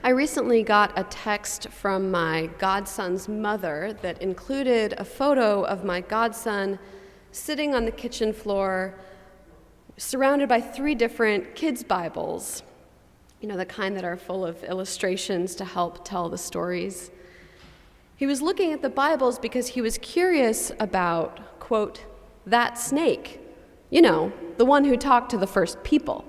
I recently got a text from my godson's mother that included a photo of my godson sitting on the kitchen floor, surrounded by 3 different kids' Bibles, the kind that are full of illustrations to help tell the stories. He was looking at the Bibles because he was curious about, quote, that snake, the one who talked to the first people.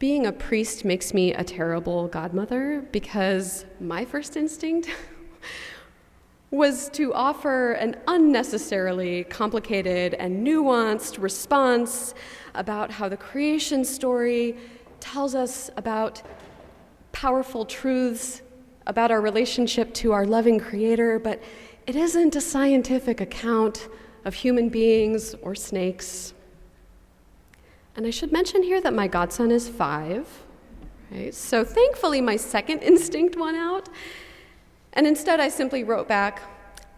Being a priest makes me a terrible godmother because my first instinct was to offer an unnecessarily complicated and nuanced response about how the creation story tells us about powerful truths about our relationship to our loving Creator, but it isn't a scientific account of human beings or snakes. And I should mention here that my godson is 5, right? So thankfully my second instinct won out, and instead I simply wrote back,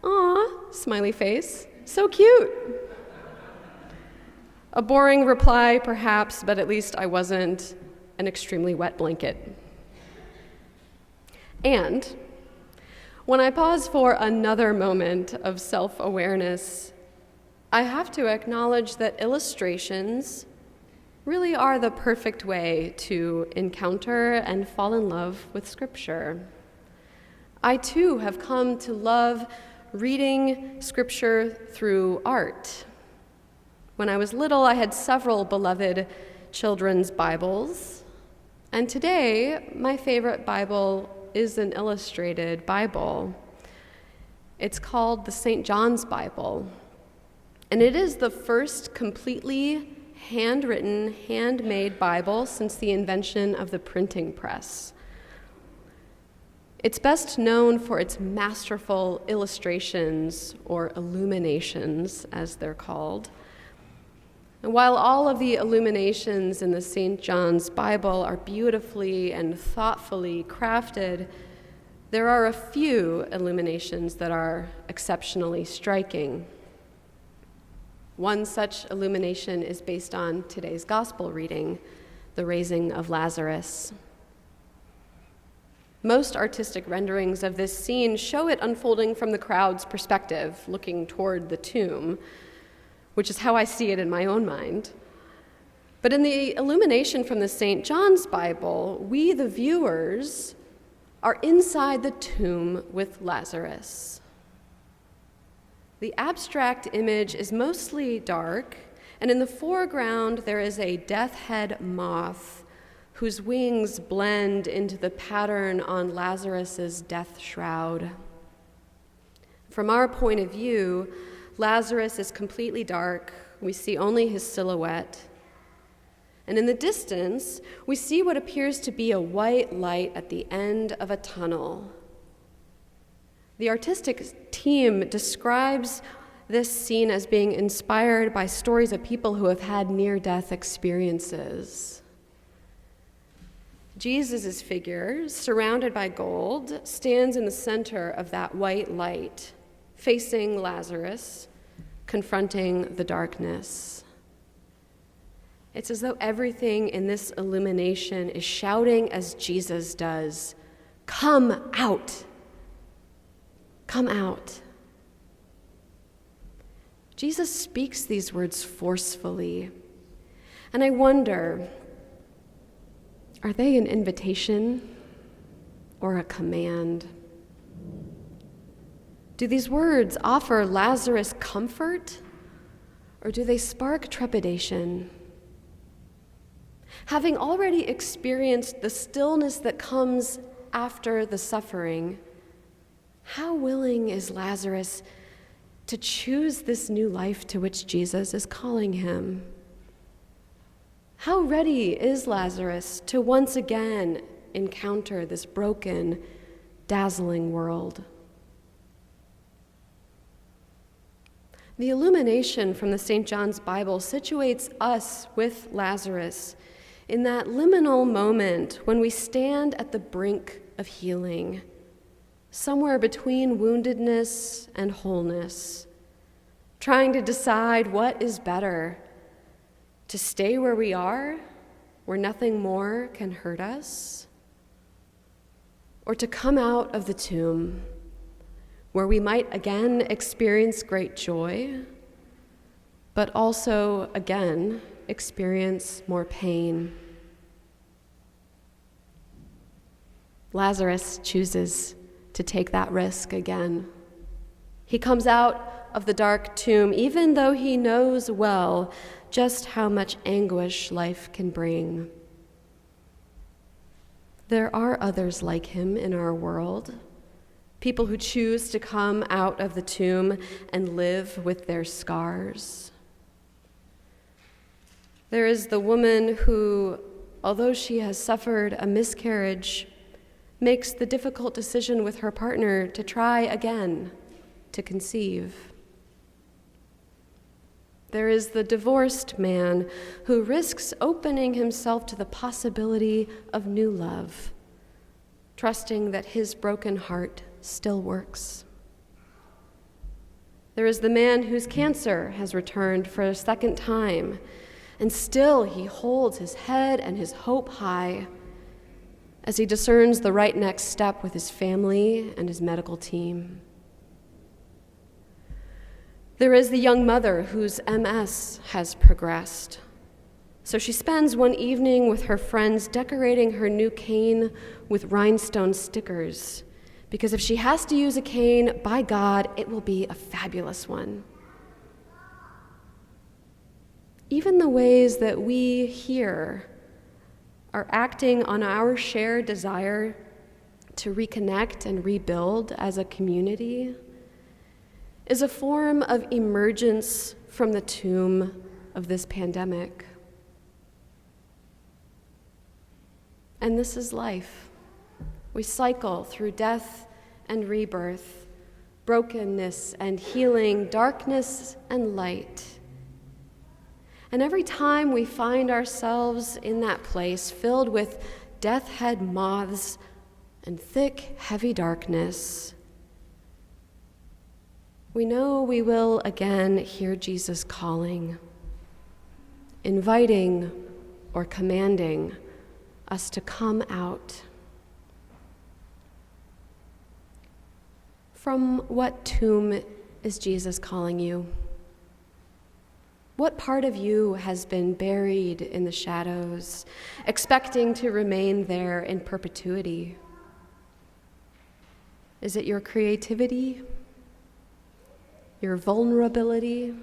"Aw, smiley face, so cute." A boring reply perhaps, but at least I wasn't an extremely wet blanket. And when I pause for another moment of self-awareness, I have to acknowledge that illustrations really are the perfect way to encounter and fall in love with Scripture. I too have come to love reading Scripture through art. When I was little, I had several beloved children's Bibles, and today my favorite Bible is an illustrated Bible. It's called the St. John's Bible, and it is the first completely handwritten, handmade Bible since the invention of the printing press. It's best known for its masterful illustrations, or illuminations, as they're called. And while all of the illuminations in the St. John's Bible are beautifully and thoughtfully crafted, there are a few illuminations that are exceptionally striking. One such illumination is based on today's gospel reading, the raising of Lazarus. Most artistic renderings of this scene show it unfolding from the crowd's perspective, looking toward the tomb, which is how I see it in my own mind. But in the illumination from the St. John's Bible, we, the viewers, are inside the tomb with Lazarus. The abstract image is mostly dark, and in the foreground there is a death-head moth whose wings blend into the pattern on Lazarus's death shroud. From our point of view, Lazarus is completely dark. We see only his silhouette. And in the distance, we see what appears to be a white light at the end of a tunnel. The artistic team describes this scene as being inspired by stories of people who have had near-death experiences. Jesus' figure, surrounded by gold, stands in the center of that white light, facing Lazarus, confronting the darkness. It's as though everything in this illumination is shouting as Jesus does, "Come out! Come out." Jesus speaks these words forcefully, and I wonder, are they an invitation or a command? Do these words offer Lazarus comfort, or do they spark trepidation? Having already experienced the stillness that comes after the suffering, how willing is Lazarus to choose this new life to which Jesus is calling him? How ready is Lazarus to once again encounter this broken, dazzling world? The illumination from the St. John's Bible situates us with Lazarus in that liminal moment when we stand at the brink of healing, somewhere between woundedness and wholeness, trying to decide what is better, to stay where we are where nothing more can hurt us, or to come out of the tomb where we might again experience great joy, but also again experience more pain. Lazarus chooses to take that risk again. He comes out of the dark tomb, even though he knows well just how much anguish life can bring. There are others like him in our world, people who choose to come out of the tomb and live with their scars. There is the woman who, although she has suffered a miscarriage, makes the difficult decision with her partner to try again to conceive. There is the divorced man who risks opening himself to the possibility of new love, trusting that his broken heart still works. There is the man whose cancer has returned for a second time, and still he holds his head and his hope high as he discerns the right next step with his family and his medical team. There is the young mother whose MS has progressed. So she spends one evening with her friends decorating her new cane with rhinestone stickers, because if she has to use a cane, by God, it will be a fabulous one. Even the ways that we here are acting on our shared desire to reconnect and rebuild as a community is a form of emergence from the tomb of this pandemic. And this is life. We cycle through death and rebirth, brokenness and healing, darkness and light. And every time we find ourselves in that place filled with death-head moths and thick, heavy darkness, we know we will again hear Jesus calling, inviting or commanding us to come out. From what tomb is Jesus calling you? What part of you has been buried in the shadows, expecting to remain there in perpetuity? Is it your creativity? Your vulnerability,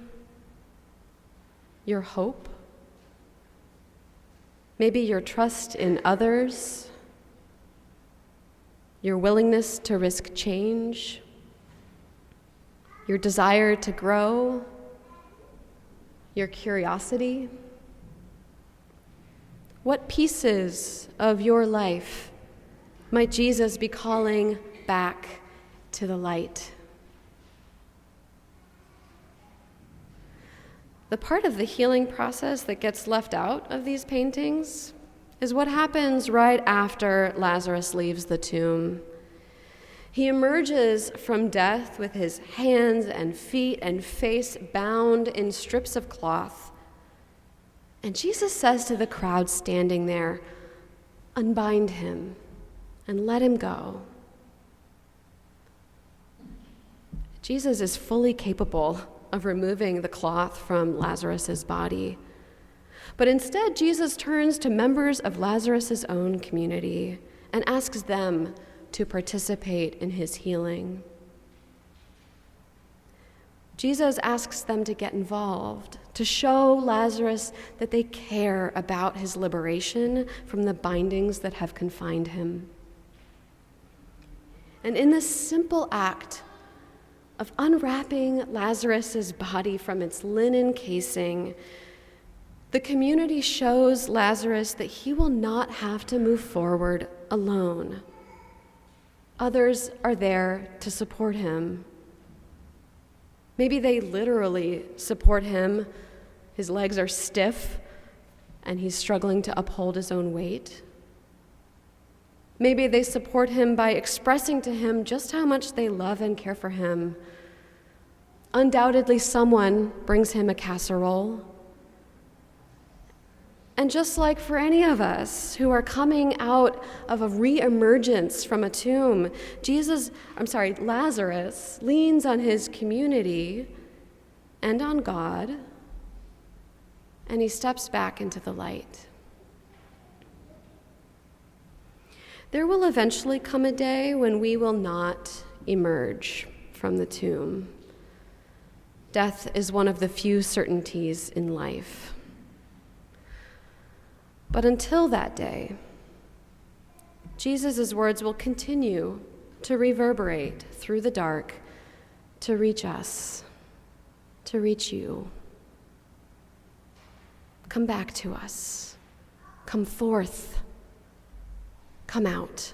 your hope, maybe your trust in others, your willingness to risk change, your desire to grow, your curiosity. What pieces of your life might Jesus be calling back to the light? The part of the healing process that gets left out of these paintings is what happens right after Lazarus leaves the tomb. He emerges from death with his hands and feet and face bound in strips of cloth. And Jesus says to the crowd standing there, "Unbind him and let him go." Jesus is fully capable of removing the cloth from Lazarus's body. But instead, Jesus turns to members of Lazarus's own community and asks them to participate in his healing. Jesus asks them to get involved, to show Lazarus that they care about his liberation from the bindings that have confined him. And in this simple act of unwrapping Lazarus's body from its linen casing, the community shows Lazarus that he will not have to move forward alone. Others are there to support him. Maybe they literally support him. His legs are stiff and he's struggling to uphold his own weight. Maybe they support him by expressing to him just how much they love and care for him. Undoubtedly, someone brings him a casserole. And just like for any of us who are coming out of a re-emergence from a tomb, Lazarus leans on his community and on God, and he steps back into the light. There will eventually come a day when we will not emerge from the tomb. Death is one of the few certainties in life. But until that day, Jesus' words will continue to reverberate through the dark to reach us, to reach you. Come back to us. Come forth. Come out.